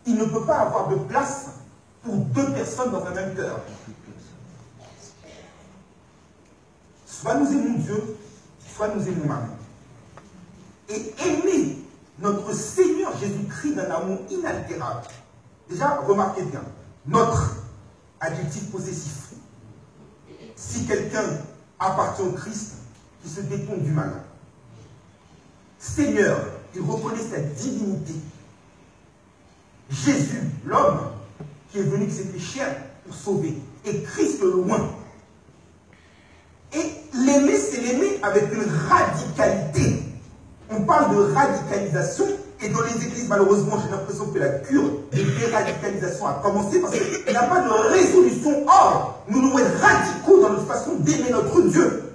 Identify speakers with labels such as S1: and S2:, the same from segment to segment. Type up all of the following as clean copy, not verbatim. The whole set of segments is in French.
S1: il ne peut pas avoir de place pour deux personnes dans un même cœur. Soit nous aimons Dieu, soit nous aimons maman. Et aimer notre Seigneur Jésus-Christ d'un amour inaltérable. Déjà, remarquez bien, notre adjectif possessif. Si quelqu'un appartient au Christ, il se détourne du mal. Seigneur, il reconnaît sa divinité. Jésus, l'homme, qui est venu, qui s'est fait chair pour sauver. Et Christ le loin. Et l'aimer, c'est l'aimer avec une radicalité. On parle de radicalisation, et dans les églises, malheureusement, j'ai l'impression que la cure de déradicalisation a commencé parce qu'il n'y a pas de résolution. Or, nous devons être radicaux dans notre façon d'aimer notre Dieu.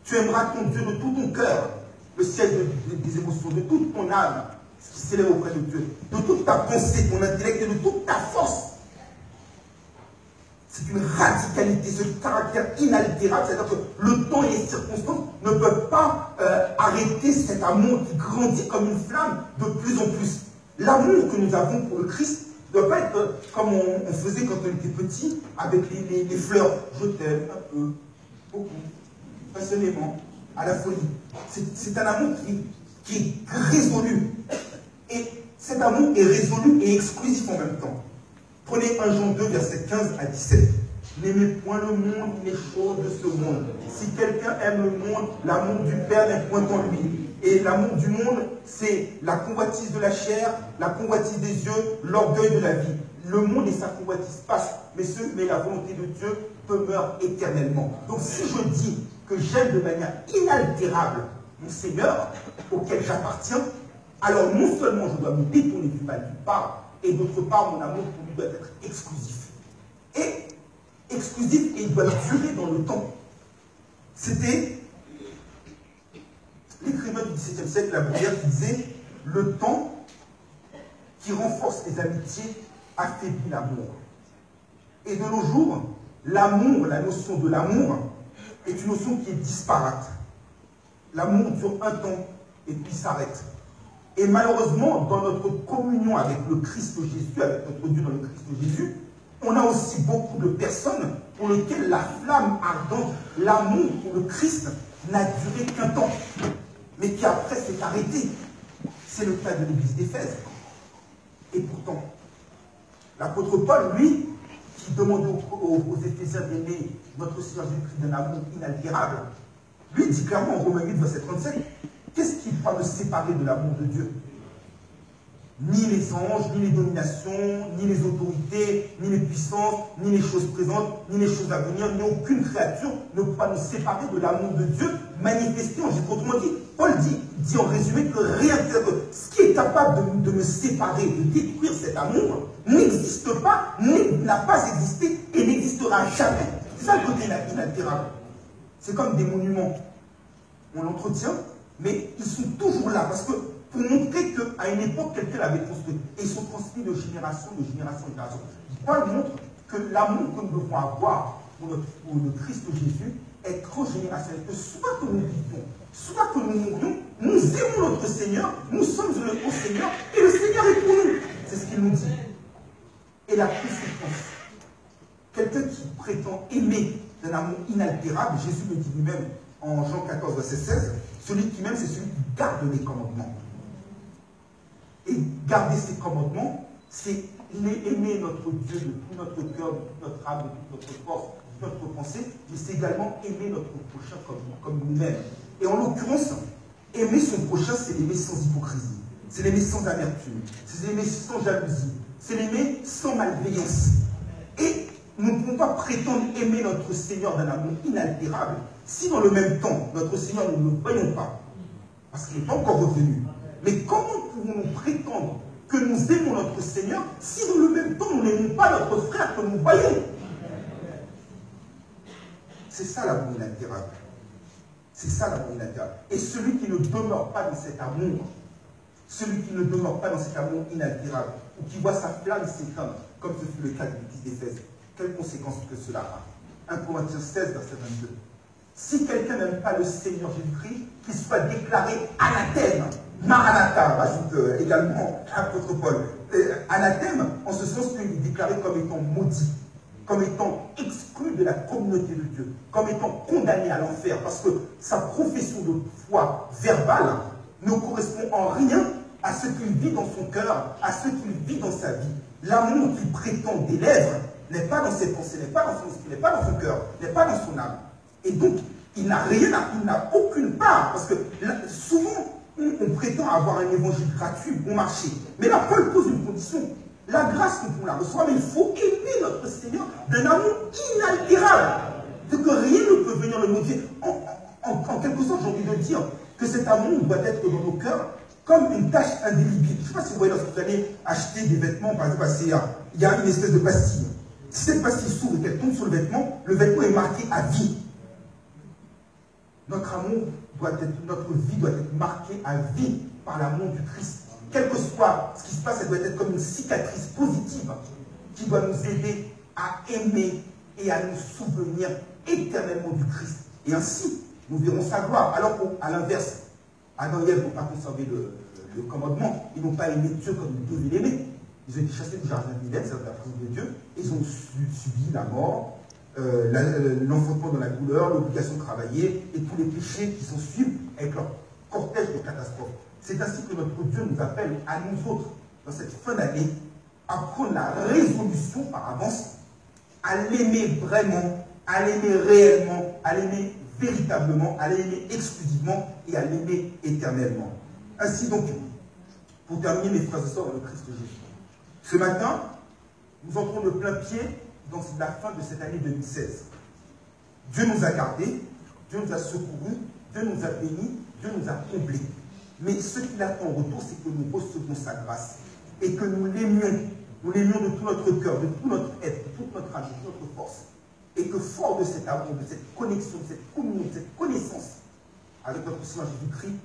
S1: Tu aimeras ton Dieu de tout ton cœur, le ciel des émotions, de toute ton âme, ce qui s'élève auprès de Dieu, de toute ta pensée, ton intellect et de toute ta force. C'est une radicalité, ce caractère inaltérable, c'est-à-dire que le temps et les circonstances ne peuvent pas arrêter cet amour qui grandit comme une flamme de plus en plus. L'amour que nous avons pour le Christ ne doit pas être comme on faisait quand on était petit, avec les fleurs. Je t'aime un peu, beaucoup, passionnément, à la folie. C'est un amour qui est résolu. Et cet amour est résolu et exclusif en même temps. Prenez 1 Jean 2, versets 15 à 17. N'aimez point le monde, les choses de ce monde. Si quelqu'un aime le monde, l'amour du Père n'est point en lui. Et l'amour du monde, c'est la convoitise de la chair, la convoitise des yeux, l'orgueil de la vie. Le monde et sa convoitise passent, mais la volonté de Dieu demeure éternellement. Donc si je dis que j'aime de manière inaltérable mon Seigneur, auquel j'appartiens, alors non seulement je dois me détourner du mal d'une part, et d'autre part, mon amour pour lui doit être exclusif. Et exclusif, et il doit durer dans le temps. C'était l'écrivain du XVIIe siècle, La Bruyère, qui disait « Le temps qui renforce les amitiés affaiblit l'amour. » Et de nos jours, l'amour, la notion de l'amour, est une notion qui est disparate. L'amour dure un temps et puis s'arrête. Et malheureusement, dans notre communion avec le Christ Jésus, avec notre Dieu dans le Christ Jésus, on a aussi beaucoup de personnes pour lesquelles la flamme ardente, l'amour pour le Christ n'a duré qu'un temps, mais qui après s'est arrêté. C'est le cas de l'église d'Éphèse. Et pourtant, l'apôtre Paul, lui, qui demandait aux Éphésiens d'aimer notre Seigneur Jésus-Christ d'un amour inaltérable, lui dit clairement en Romains 8, verset 37, qu'est-ce qui va me séparer de l'amour de Dieu? Ni les anges, ni les dominations, ni les autorités, ni les puissances, ni les choses présentes, ni les choses à venir, ni aucune créature ne pourra nous séparer de l'amour de Dieu manifesté en Jésus. Autrement dit, Paul dit en résumé que rien, ce qui est capable de me séparer, de détruire cet amour, n'existe pas, n'a pas existé et n'existera jamais. C'est ça le côté inaltérable. C'est comme des monuments. On l'entretient, mais ils sont toujours là, parce que pour montrer qu'à une époque, quelqu'un l'avait construit. Et ils sont transmis de génération en génération. Paul montre que l'amour que nous devons avoir pour le Christ Jésus est transgénérationnel. Que soit que nous vivions, soit que nous mourions, nous aimons notre Seigneur, nous sommes au Seigneur, et le Seigneur est pour nous. C'est ce qu'il nous dit. Et la conséquence, quelqu'un qui prétend aimer d'un amour inaltérable, Jésus le dit lui-même en Jean 14, verset 16, celui qui m'aime, c'est celui qui garde les commandements. Et garder ses commandements, c'est aimer notre Dieu de tout notre cœur, de toute notre âme, de toute notre force, de toute notre pensée, mais c'est également aimer notre prochain comme nous-mêmes. Et en l'occurrence, aimer son prochain, c'est l'aimer sans hypocrisie, c'est l'aimer sans amertume, c'est l'aimer sans jalousie, c'est l'aimer sans malveillance. Et nous ne pouvons pas prétendre aimer notre Seigneur d'un amour inaltérable si dans le même temps, notre Seigneur, nous ne le voyons pas, parce qu'il n'est pas encore revenu. Mais comment pouvons-nous prétendre que nous aimons notre Seigneur si dans le même temps, nous n'aimons pas notre frère que nous voyons? C'est ça l'amour inaltérable. C'est ça l'amour inaltérable. Et celui qui ne demeure pas dans cet amour, celui qui ne demeure pas dans cet amour inaltérable, ou qui voit sa flamme s'éteindre, comme ce fut le cas de l'église d'Éphèse, quelles conséquences que cela a? 1 Corinthiens 16, verset 22. Si quelqu'un n'aime pas le Seigneur Jésus-Christ, qu'il soit déclaré anathème. Maranatha, ajoute également l'apôtre Paul. Anathème, en ce sens qu'il est déclaré comme étant maudit, comme étant exclu de la communauté de Dieu, comme étant condamné à l'enfer, parce que sa profession de foi verbale ne correspond en rien à ce qu'il vit dans son cœur, à ce qu'il vit dans sa vie. L'amour qu'il prétend des lèvres n'est pas dans ses pensées, n'est pas dans son esprit, n'est pas dans son cœur, n'est pas dans son âme. Et donc, il n'a rien, il n'a aucune part, parce que là, souvent, on prétend avoir un évangile gratuit, bon marché. Mais là, Paul pose une condition. La grâce, nous pouvons la recevoir, mais il faut aimer notre Seigneur d'un amour inaltérable. De que rien ne peut venir le modifier. En quelque sorte, j'ai envie de dire que cet amour doit être dans nos cœurs comme une tache indélébile. Je ne sais pas si vous voyez lorsque vous allez acheter des vêtements, par exemple, il y a une espèce de pastille. Si cette pastille s'ouvre et qu'elle tombe sur le vêtement est marqué à vie. Notre amour doit être, notre vie doit être marquée à vie par l'amour du Christ. Quel que soit ce qui se passe, elle doit être comme une cicatrice positive qui doit nous aider à aimer et à nous souvenir éternellement du Christ. Et ainsi, nous verrons sa gloire. Alors qu'à l'inverse, Adam et Ève n'ont pas conservé le commandement, ils n'ont pas aimé Dieu comme ils devaient l'aimer. Ils ont été chassés du jardin d'Éden, c'est la présence de Dieu, et ils ont subi la mort, l'enfantement dans la douleur, l'obligation de travailler, et tous les péchés qui s'en suivent avec leur cortège de catastrophes. C'est ainsi que notre Dieu nous appelle à nous autres, dans cette fin d'année, à prendre la résolution par avance, à l'aimer vraiment, à l'aimer réellement, à l'aimer véritablement, à l'aimer exclusivement et à l'aimer éternellement. Ainsi donc, pour terminer mes frères et sœurs dans le Christ Jésus, ce matin, nous entrons de plein pied dans la fin de cette année 2016. Dieu nous a gardés, Dieu nous a secourus, Dieu nous a bénis, Dieu nous a comblés. Mais ce qu'il attend en retour, c'est que nous recevions sa grâce et que nous l'aimions de tout notre cœur, de tout notre être, de toute notre âme, de toute notre force. Et que fort de cet amour, de cette connexion, de cette communion, de cette connaissance avec notre Seigneur Jésus-Christ,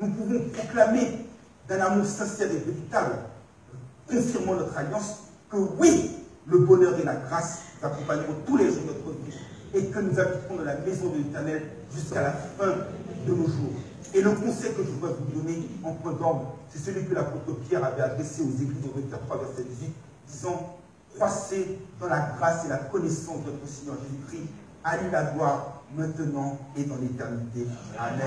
S1: nous pouvons proclamer d'un amour sincère et véritable, confirmant notre alliance, que oui, le bonheur et la grâce nous accompagneront tous les jours de notre vie et que nous habiterons dans la maison de l'Éternel jusqu'à la fin de nos jours. Et le conseil que je voudrais vous donner en point d'ordre, c'est celui que l'apôtre Pierre avait adressé aux églises de Éphésiens 3, verset 18, disant « Croissez dans la grâce et la connaissance de notre Seigneur Jésus-Christ, à lui la gloire, maintenant et dans l'éternité. Amen. »